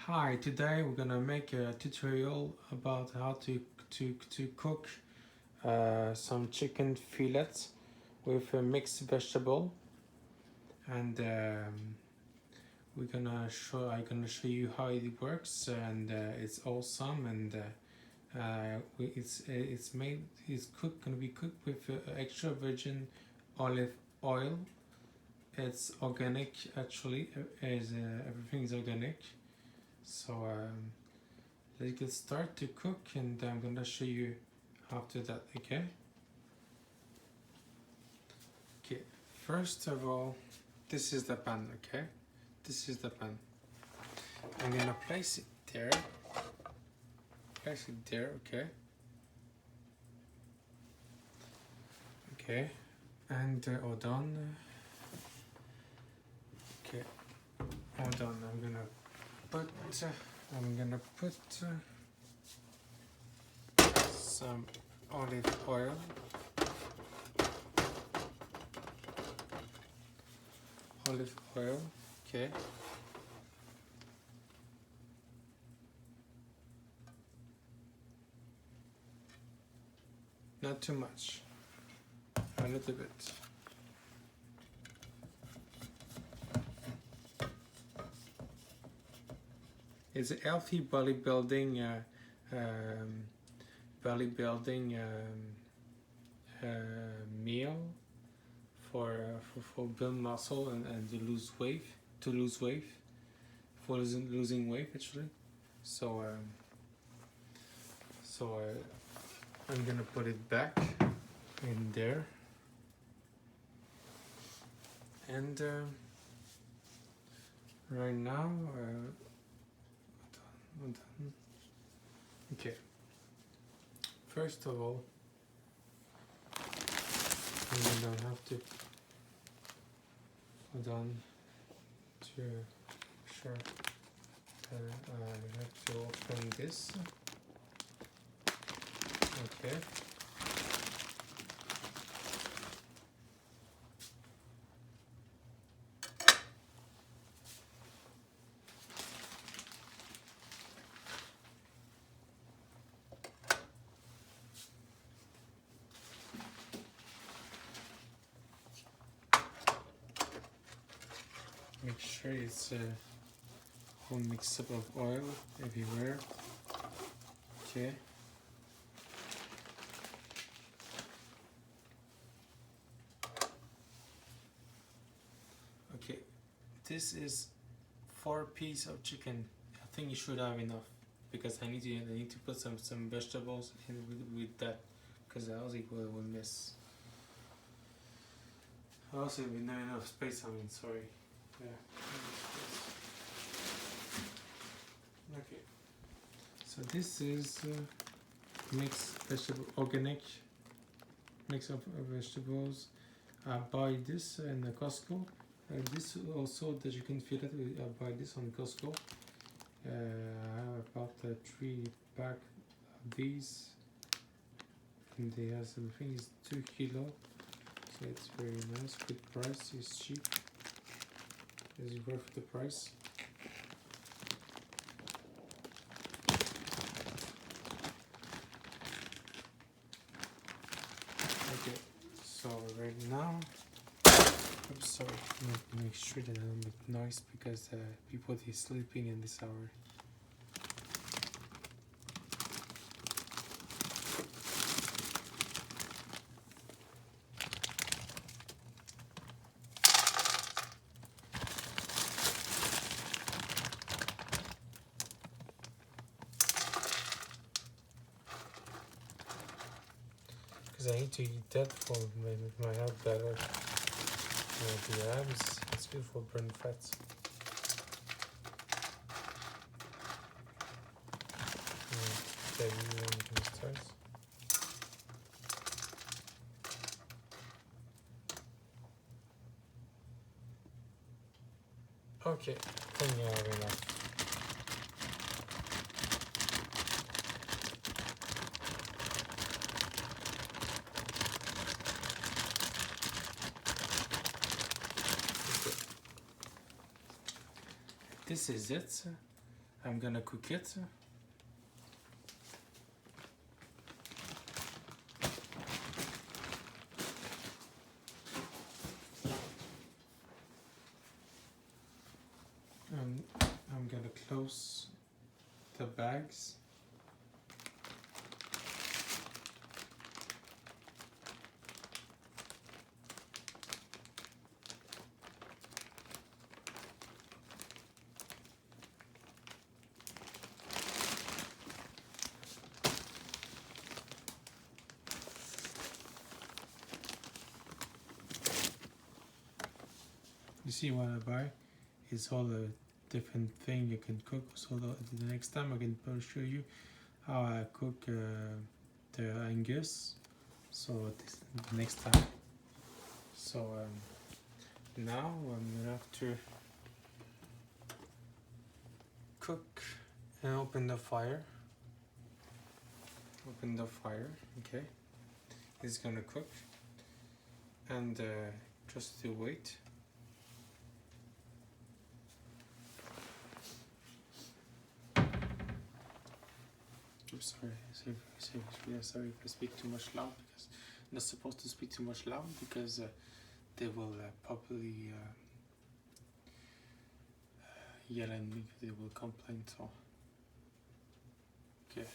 Hi, today we're gonna make a tutorial about how to cook some chicken fillets with a mixed vegetable, and I'm gonna show you how it works, and it's awesome, and gonna be cooked with extra virgin olive oil. It's organic actually, as everything is organic. So let's get start to cook, and I'm gonna show you after that. Okay, first of all, this is the pan. Okay, this is the pan. I'm gonna place it there, okay, and hold on. Okay, hold on, I'm gonna put some olive oil. Okay. Not too much, a little bit. It's a healthy bodybuilding meal for build muscle and to lose weight, for losing weight actually. So I'm gonna put it back in there, and right now okay, first of all, I'm gonna have to hold on to sure I have to open this. Okay, make sure it's a whole mix up of oil everywhere. Okay. Okay, this is 4 pieces of chicken. I think you should have enough, because I need to put some vegetables in with that, because else it will miss. Also, we not enough space. I mean, sorry. Yeah. Okay. So this is mixed vegetable, organic mix of vegetables. I buy this in the Costco. This also the chicken fillet. I buy this on Costco. I have about 3 pack of these, and they have something is 2 kilo. So it's very nice, good price, it's cheap, it's worth the price. Okay, so right now, I'm sorry, make sure that I don't make noise, because people are sleeping in this hour. I need to eat that for my health better. The abs, it's good for burn fats. Okay, I think you have enough. This is it. I'm gonna cook it. I'm gonna close the bags. You see what I buy is all the different thing you can cook. So the next time I can show you how I cook the Angus. So this the next time. So now I'm gonna have to cook and open the fire. Open the fire, okay. It's gonna cook and just to wait. I'm sorry if I speak too much loud, because I'm not supposed to speak too much loud, because they will probably yell at me, they will complain. So okay.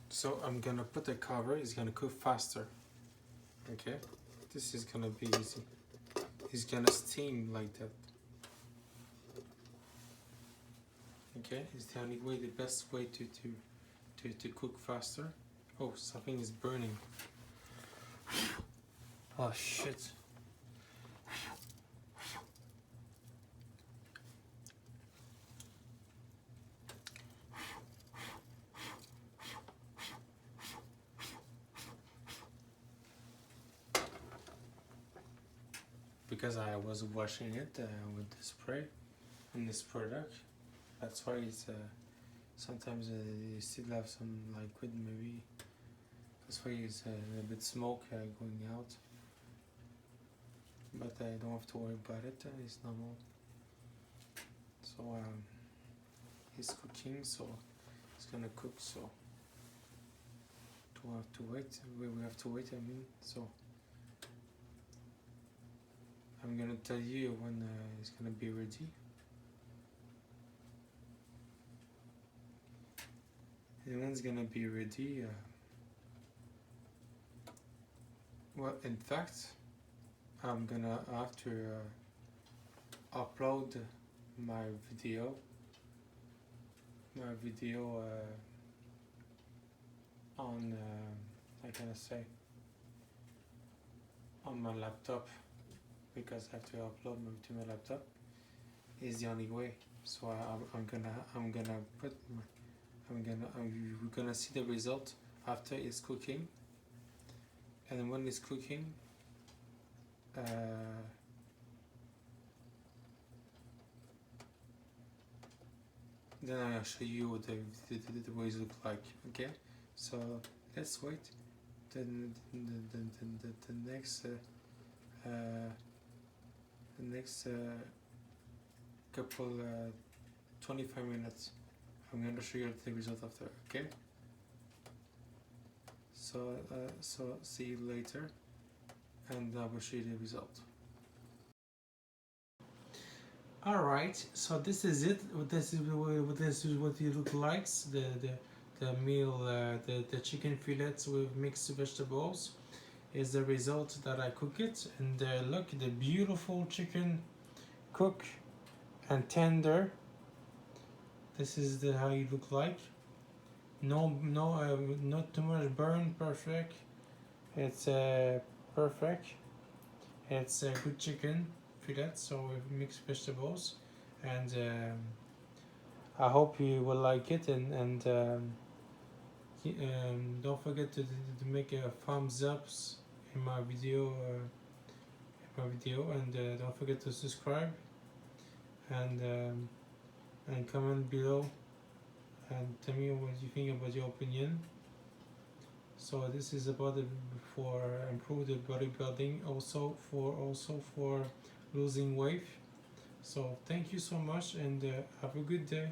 So I'm gonna put the cover, it's gonna cook faster. Okay, this is gonna be easy. It's gonna steam like that. Okay, it's the only way, the best way to cook faster. Oh, something is burning. Oh shit. Because I was washing it with the spray and this product, that's why it's sometimes you still have some liquid, maybe that's why it's a bit smoke going out, but I don't have to worry about it, it's normal. So it's cooking, so it's gonna cook, so we have to wait, I mean, so I'm gonna tell you when it's gonna be ready. And when it's gonna be ready, well, in fact, I'm gonna have to upload my video on, how can I say, on my laptop, because I have to upload to my laptop. Is the only way. So you're gonna see the result after it's cooking, and when it's cooking, then I'll show you what the ways look like. Okay, so let's wait. The next couple 25 minutes, I'm going to show you the result after. Okay, so see you later, and I will show you the result. Alright, so this is it. This is what it looks like. The meal, the chicken fillets with mixed vegetables is the result that I cook it. And look, the beautiful chicken cook and tender. This is how it look like. No, not too much burn. Perfect. It's perfect. It's a good chicken fillet, so with mixed vegetables, and I hope you will like it, and don't forget to make a thumbs ups in my video, and don't forget to subscribe, and comment below and tell me what you think about your opinion. So this is about for improved bodybuilding, also for losing weight. So thank you so much, and have a good day.